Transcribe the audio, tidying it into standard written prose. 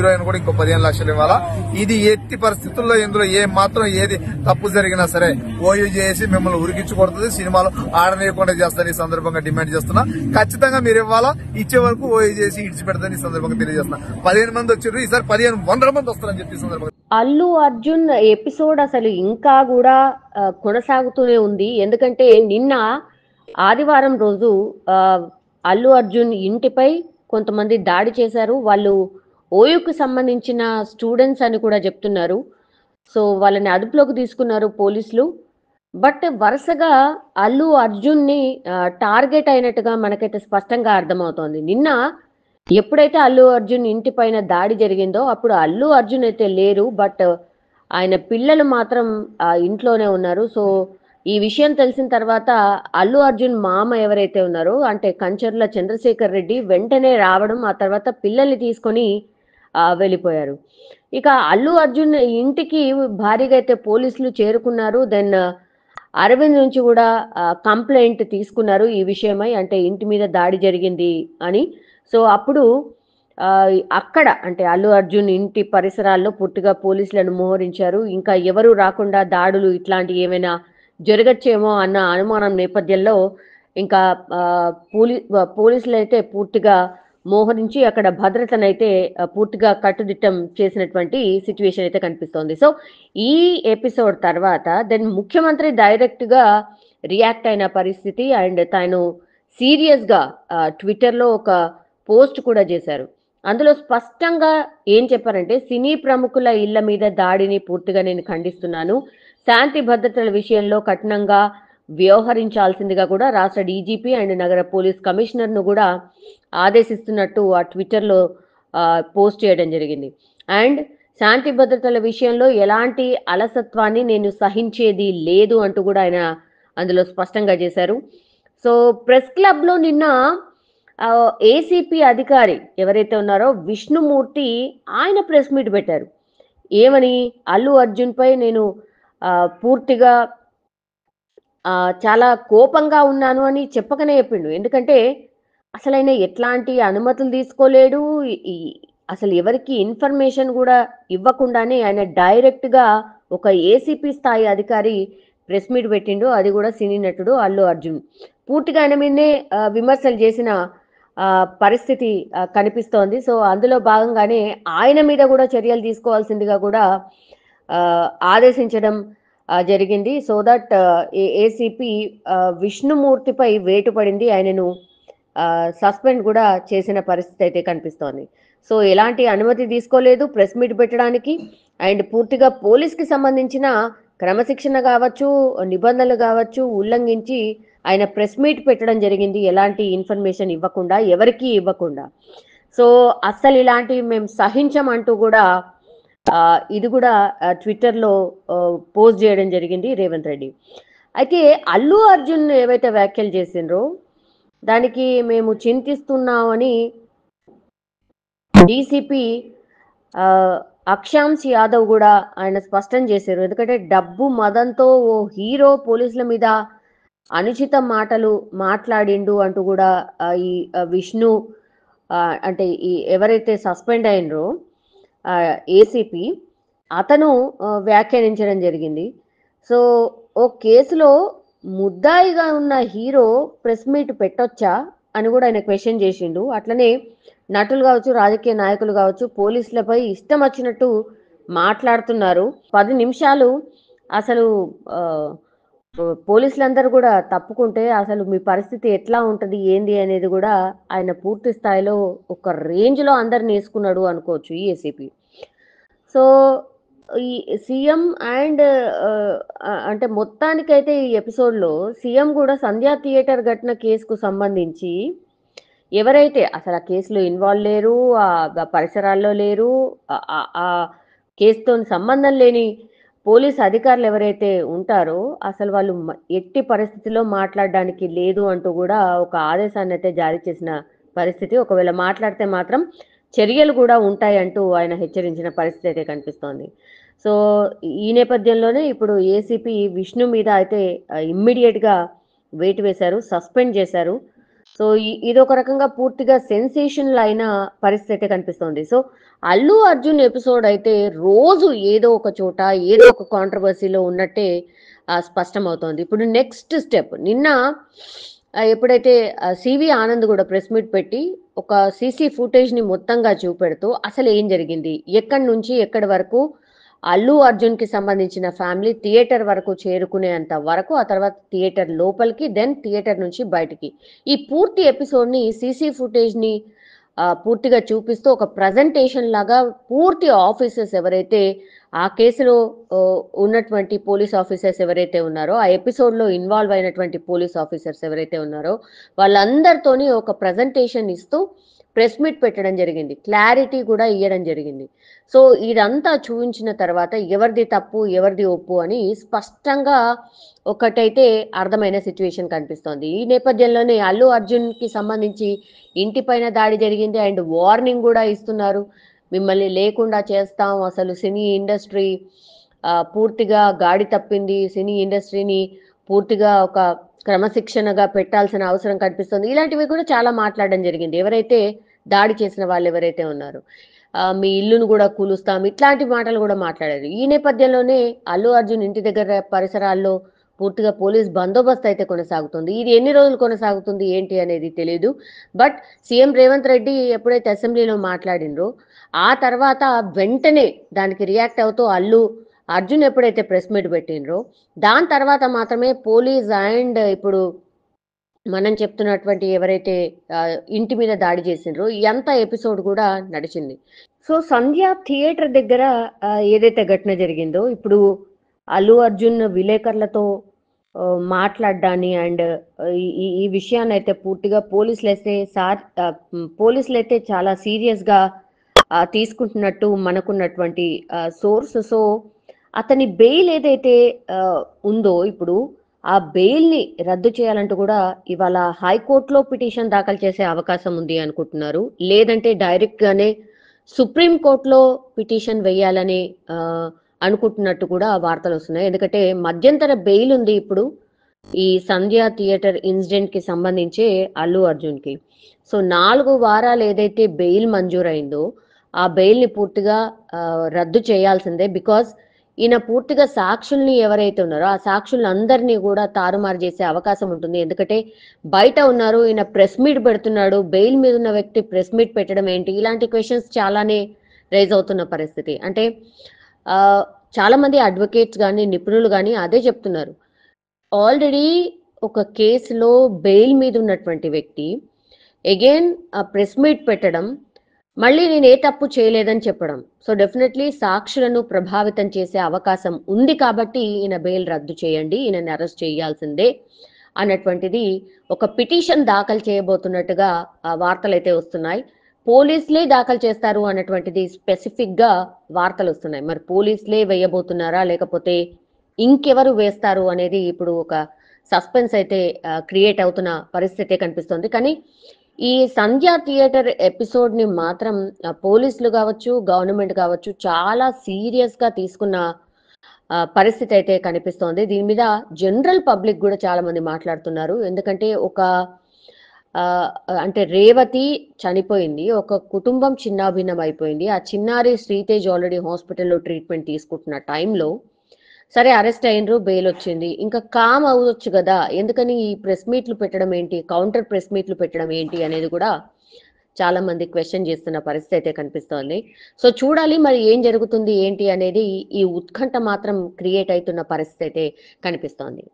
Heroine కూడా ఇంకో 15 లక్షలు ఇవ్వాలా. ఇది ఎట్టి పరిస్థితుల్లో ఇందులో ఏది తప్పు జరిగినా సరే ఓయూ చేసి మిమ్మల్ని ఉరికించుకొడుతుంది, సినిమాలో ఆడనీయకుండా చేస్తారని ఈ సందర్భంగా డిమాండ్ చేస్తున్నా. ఖచ్చితంగా మీరు ఇవ్వాలా, ఇచ్చే వరకు ఓయూ చేసి ఇడిచిపెడతారని ఈ సందర్భంగా తెలియజేస్తున్నా. 15 మంది వచ్చారు, ఈసారి 1500 మంది వస్తారని చెప్పి సందర్భంగా. అల్లు అర్జున్ ఎపిసోడ్ అసలు ఇంకా కూడా కొనసాగుతూనే ఉంది. ఎందుకంటే నిన్న ఆదివారం రోజు అల్లు అర్జున్ ఇంటిపై కొంతమంది దాడి చేశారు. వాళ్ళు ఓయూకు సంబంధించిన స్టూడెంట్స్ అని కూడా చెప్తున్నారు. సో వాళ్ళని అదుపులోకి తీసుకున్నారు పోలీసులు. బట్ వరుసగా అల్లు అర్జున్ని టార్గెట్ అయినట్టుగా మనకైతే స్పష్టంగా అర్థమవుతోంది. నిన్న ఎప్పుడైతే అల్లు అర్జున్ ఇంటి పైన దాడి జరిగిందో అప్పుడు అల్లు అర్జున్ అయితే లేరు, బట్ ఆయన పిల్లలు మాత్రం ఇంట్లోనే ఉన్నారు. సో ఈ విషయం తెలిసిన తర్వాత అల్లు అర్జున్ మామ ఎవరైతే ఉన్నారో అంటే కంచర్ల చంద్రశేఖర్ రెడ్డి వెంటనే రావడం, ఆ తర్వాత పిల్లల్ని తీసుకొని వెళ్ళిపోయారు. ఇక అల్లు అర్జున్ ఇంటికి భారీగా అయితే పోలీసులు చేరుకున్నారు. దెన్ అరవింద్ నుంచి కూడా కంప్లైంట్ తీసుకున్నారు ఈ విషయమై, అంటే ఇంటి మీద దాడి జరిగింది అని. సో అప్పుడు అక్కడ అంటే అల్లు అర్జున్ ఇంటి పరిసరాల్లో పూర్తిగా పోలీసులను మోహరించారు. ఇంకా ఎవరు రాకుండా దాడులు ఇట్లాంటివి ఏమైనా జరగచ్చేమో అన్న అనుమానం నేపథ్యంలో ఇంకా పోలీసులు అయితే పూర్తిగా మోహరించి అక్కడ భద్రతనైతే పూర్తిగా కట్టుదిట్టం చేసినటువంటి సిచ్యువేషన్ అయితే కనిపిస్తోంది. సో ఈ ఎపిసోడ్ తర్వాత దెన్ ముఖ్యమంత్రి డైరెక్ట్ గా రియాక్ట్ అయిన పరిస్థితి, అండ్ తాను సీరియస్ గా ట్విట్టర్లో ఒక పోస్ట్ కూడా చేశారు. అందులో స్పష్టంగా ఏం చెప్పారంటే, సినీ ప్రముఖుల ఇళ్ల మీద దాడిని పూర్తిగా నేను ఖండిస్తున్నాను, శాంతి భద్రతల విషయంలో కఠినంగా వ్యవహరించాల్సిందిగా కూడా రాష్ట్ర డీజీపీ అండ్ నగర పోలీస్ కమిషనర్ ను కూడా ఆదేశిస్తున్నట్టు ఆ ట్విట్టర్లో పోస్ట్ చేయడం జరిగింది. అండ్ శాంతి భద్రతల విషయంలో ఎలాంటి అలసత్వాన్ని నేను సహించేది లేదు అంటూ కూడా ఆయన అందులో స్పష్టంగా చేశారు. సో ప్రెస్ క్లబ్ లో నిన్న ఏసీపీ అధికారి ఎవరైతే ఉన్నారో విష్ణుమూర్తి ఆయన ప్రెస్ మీట్ పెట్టారు. ఏమని, అల్లు అర్జున్ పై నేను పూర్తిగా చాలా కోపంగా ఉన్నాను అని చెప్పకనే చెప్పిండు. ఎందుకంటే అసలు ఆయన ఎట్లాంటి అనుమతులు తీసుకోలేడు, అసలు ఎవరికి ఇన్ఫర్మేషన్ కూడా ఇవ్వకుండానే ఆయన డైరెక్ట్ గా ఒక ఏసీపీ స్థాయి అధికారి ప్రెస్ మీట్ పెట్టిండు. అది కూడా సినీ నటుడు అల్లు అర్జున్ పూర్తిగా ఆయన మీదనే విమర్శలు చేసిన పరిస్థితి కనిపిస్తోంది. సో అందులో భాగంగానే ఆయన మీద కూడా చర్యలు తీసుకోవాల్సిందిగా కూడా ఆదేశించడం జరిగింది. సో దట్ ఏసీపీ విష్ణుమూర్తిపై వేటు పడింది, ఆయనను సస్పెండ్ కూడా చేసిన పరిస్థితి అయితే కనిపిస్తోంది. సో ఎలాంటి అనుమతి తీసుకోలేదు ప్రెస్ మీట్ పెట్టడానికి, అండ్ పూర్తిగా పోలీస్కి సంబంధించిన క్రమశిక్షణ కావచ్చు, నిబంధనలు కావచ్చు ఉల్లంఘించి ఆయన ప్రెస్ మీట్ పెట్టడం జరిగింది, ఎలాంటి ఇన్ఫర్మేషన్ ఇవ్వకుండా, ఎవరికీ ఇవ్వకుండా. సో అస్సలు ఇలాంటివి మేము సహించమంటూ కూడా ఇది కూడా ట్విట్టర్లో పోస్ట్ చేయడం జరిగింది రేవంత్ రెడ్డి. అయితే అల్లు అర్జున్ ఏవైతే వ్యాఖ్యలు చేసిండ్రో దానికి మేము చింతిస్తున్నామని డీసీపీ అక్షాంశ్ యాదవ్ కూడా ఆయన స్పష్టం చేశారు. ఎందుకంటే డబ్బు మదంతో ఓ హీరో పోలీసుల మీద అనుచిత మాటలు మాట్లాడిండు అంటూ కూడా ఈ విష్ణు అంటే ఈ ఎవరైతే సస్పెండ్ అయినరో ఏసీపీ అతను వ్యాఖ్యానించడం జరిగింది. సో ఓ కేసులో ముద్దాయిగా ఉన్న హీరో ప్రెస్ మీట్ పెట్టొచ్చా అని కూడా ఆయన క్వశ్చన్ చేసిండు. అట్లనే నటులు కావచ్చు, రాజకీయ నాయకులు కావచ్చు, పోలీసులపై ఇష్టం వచ్చినట్టు మాట్లాడుతున్నారు. 10 నిమిషాలు అసలు పోలీసులందరూ కూడా తప్పుకుంటే అసలు మీ పరిస్థితి ఎట్లా ఉంటుంది ఏంది అనేది కూడా ఆయన పూర్తి స్థాయిలో ఒక రేంజ్లో అందరిని వేసుకున్నాడు అనుకోవచ్చు ఈ ఏసీపీ. సో ఈ సీఎం అండ్ అంటే మొత్తానికైతే ఈ ఎపిసోడ్లో సీఎం కూడా సంధ్యా థియేటర్ ఘటన కేసుకు సంబంధించి ఎవరైతే అసలు ఆ కేసులో ఇన్వాల్వ్ లేరు, ఆ పరిసరాల్లో లేరు, ఆ కేసుతో సంబంధం లేని పోలీస్ అధికారులు ఎవరైతే ఉంటారో అసలు వాళ్ళు ఎట్టి పరిస్థితిలో మాట్లాడడానికి లేదు అంటూ కూడా ఒక ఆదేశాన్ని అయితే జారీ చేసిన పరిస్థితి. ఒకవేళ మాట్లాడితే మాత్రం చర్యలు కూడా ఉంటాయి అంటూ ఆయన హెచ్చరించిన పరిస్థితి అయితే కనిపిస్తోంది. సో ఈ నేపథ్యంలోనే ఇప్పుడు ఏసీపీ విష్ణు మీద అయితే ఇమ్మీడియట్గా వేటు వేశారు, సస్పెండ్ చేశారు. సో ఇది ఒక రకంగా పూర్తిగా సెన్సేషనల్ అయిన పరిస్థితి అయితే కనిపిస్తోంది. సో అల్లు అర్జున్ ఎపిసోడ్ అయితే రోజు ఏదో ఒక చోట ఏదో ఒక కాంట్రవర్సీలో ఉన్నట్టే స్పష్టమవుతోంది. ఇప్పుడు నెక్స్ట్ స్టెప్ నిన్న ఎప్పుడైతే సివి ఆనంద్ కూడా ప్రెస్ మీట్ పెట్టి ఒక సీసీ ఫుటేజ్ ని మొత్తంగా చూపెడుతూ అసలు ఏం జరిగింది, ఎక్కడి నుంచి ఎక్కడి వరకు అల్లు అర్జున్ కి సంబంధించిన ఫ్యామిలీ థియేటర్ వరకు చేరుకునేంత వరకు, ఆ తర్వాత థియేటర్ లోపలికి, దెన్ థియేటర్ నుంచి బయటికి, ఈ పూర్తి ఎపిసోడ్ ని సీసీ ఫుటేజ్ ని పూర్తిగా చూపిస్తూ ఒక ప్రజెంటేషన్ లాగా పూర్తి ఆఫీసర్స్ ఎవరైతే ఆ కేసులో ఉన్నటువంటి పోలీస్ ఆఫీసర్స్ ఎవరైతే ఉన్నారో, ఆ ఎపిసోడ్ లో ఇన్వాల్వ్ అయినటువంటి పోలీస్ ఆఫీసర్స్ ఎవరైతే ఉన్నారో వాళ్ళందరితోని ఒక ప్రజెంటేషన్ ఇస్తూ ప్రెస్ మీట్ పెట్టడం జరిగింది, క్లారిటీ కూడా ఇవ్వడం జరిగింది. సో ఇదంతా చూపించిన తర్వాత ఎవరిది తప్పు ఎవరిది ఒప్పు అని స్పష్టంగా ఒకటైతే అర్థమైన సిచ్యువేషన్ కనిపిస్తోంది. ఈ నేపథ్యంలోనే అల్లు అర్జున్ కి సంబంధించి ఇంటిపైన దాడి జరిగింది అండ్ వార్నింగ్ కూడా ఇస్తున్నారు, మిమ్మల్ని లేకుండా చేస్తాం, అసలు సినీ ఇండస్ట్రీ పూర్తిగా గాడి తప్పింది, సినీ ఇండస్ట్రీని పూర్తిగా ఒక క్రమశిక్షణగా పెట్టాల్సిన అవసరం కనిపిస్తుంది. ఇలాంటివి కూడా చాలా మాట్లాడడం జరిగింది. ఎవరైతే దాడి చేసిన వాళ్ళు ఎవరైతే ఉన్నారో మీ ఇల్లును కూడా కూలుస్తాం, ఇట్లాంటి మాటలు కూడా మాట్లాడారు. ఈ నేపథ్యంలోనే అల్లు అర్జున్ ఇంటి దగ్గర పరిసరాల్లో పూర్తిగా పోలీస్ బందోబస్తు అయితే కొనసాగుతుంది. ఇది ఎన్ని రోజులు కొనసాగుతుంది ఏంటి అనేది తెలియదు. బట్ సీఎం రేవంత్ రెడ్డి ఎప్పుడైతే అసెంబ్లీలో మాట్లాడినరో ఆ తర్వాత వెంటనే దానికి రియాక్ట్ అవుతూ అల్లు అర్జున్ ఎప్పుడైతే ప్రెస్ మీట్ పెట్టినరో దాని తర్వాత మాత్రమే పోలీస్ అండ్ ఇప్పుడు మనం చెప్తున్నటువంటి ఎవరైతే ఇంటి మీద దాడి చేసిండ్రో ఎంత ఎపిసోడ్ కూడా నడిచింది. సో సంధ్య థియేటర్ దగ్గర ఏదైతే ఘటన జరిగిందో ఇప్పుడు అల్లు అర్జున్ విలేకరులతో మాట్లాడ్డాన్ని అండ్ ఈ విషయాన్ని అయితే పూర్తిగా పోలీసులు అయితే చాలా సీరియస్ గా తీసుకుంటున్నట్టు మనకున్నటువంటి సోర్స్. సో అతని బెయిల్ ఏదైతే ఉందో ఇప్పుడు ఆ బెయిల్ ని రద్దు చేయాలంటూ కూడా ఇవాళ హైకోర్టులో పిటిషన్ దాఖలు చేసే అవకాశం ఉంది అనుకుంటున్నారు. లేదంటే డైరెక్ట్ గానే సుప్రీం కోర్టులో పిటిషన్ వేయాలని అనుకుంటున్నట్టు కూడా వార్తలు వస్తున్నాయి. ఎందుకంటే మధ్యంతర బెయిల్ ఉంది ఇప్పుడు ఈ సంధ్య థియేటర్ ఇన్సిడెంట్ కి సంబంధించి అల్లు అర్జున్ కి. సో 4 వారాలు ఏదైతే బెయిల్ మంజూరైందో ఆ బెయిల్ ని పూర్తిగా రద్దు చేయాల్సిందే. బికాస్ ఈయన పూర్తిగా సాక్షుల్ని ఎవరైతే ఉన్నారో ఆ సాక్షులందరినీ కూడా తారుమారు చేసే అవకాశం ఉంటుంది. ఎందుకంటే బయట ఉన్నారు, ఈయన ప్రెస్ మీట్ పెడుతున్నాడు, బెయిల్ మీద ఉన్న వ్యక్తి ప్రెస్ మీట్ పెట్టడం ఏంటి, ఇలాంటి క్వశ్చన్స్ చాలానే రైజ్ అవుతున్న పరిస్థితి. అంటే చాలా మంది అడ్వకేట్స్ కానీ నిపుణులు కానీ అదే చెప్తున్నారు, ఆల్రెడీ ఒక కేసులో బెయిల్ మీద ఉన్నటువంటి వ్యక్తి అగైన్ ప్రెస్ మీట్ పెట్టడం, మళ్ళీ నేను ఏ తప్పు చేయలేదని చెప్పడం, సో డెఫినెట్లీ సాక్షులను ప్రభావితం చేసే అవకాశం ఉంది. కాబట్టి ఈయన బెయిల్ రద్దు చేయండి, ఈయనని అరెస్ట్ చేయాల్సిందే అన్నటువంటిది ఒక పిటిషన్ దాఖలు చేయబోతున్నట్టుగా వార్తలు అయితే వస్తున్నాయి. పోలీసులే దాఖలు చేస్తారు అన్నటువంటిది స్పెసిఫిక్ గా వార్తలు వస్తున్నాయి. మరి పోలీసులే వేయబోతున్నారా లేకపోతే ఇంకెవరు వేస్తారు అనేది ఇప్పుడు ఒక సస్పెన్స్ అయితే క్రియేట్ అవుతున్న పరిస్థితి కనిపిస్తుంది. కానీ ఈ సంధ్య థియేటర్ ఎపిసోడ్ ని మాత్రం పోలీసులు కావచ్చు, గవర్నమెంట్ కావచ్చు చాలా సీరియస్ గా తీసుకున్న పరిస్థితి అయితే కనిపిస్తోంది. దీని మీద జనరల్ పబ్లిక్ కూడా చాలా మంది మాట్లాడుతున్నారు. ఎందుకంటే అంటే రేవతి చనిపోయింది, ఒక కుటుంబం చిన్నాభిన్నం అయిపోయింది. ఆ చిన్నారి శ్రీతేజ్ ఆల్రెడీ హాస్పిటల్లో ట్రీట్మెంట్ తీసుకుంటున్న టైంలో సరే అరెస్ట్ అయినరు, బెయిల్ వచ్చింది, ఇంకా కామ్ అవ్వచ్చు కదా, ఎందుకని ఈ ప్రెస్ మీట్లు పెట్టడం ఏంటి, కౌంటర్ ప్రెస్ మీట్లు పెట్టడం ఏంటి అనేది కూడా చాలా మంది క్వశ్చన్ చేస్తున్న పరిస్థితి అయితే కనిపిస్తోంది. సో చూడాలి మరి ఏం జరుగుతుంది ఏంటి అనేది, ఈ ఉత్కంఠ మాత్రం క్రియేట్ అవుతున్న పరిస్థితి అయితే కనిపిస్తోంది.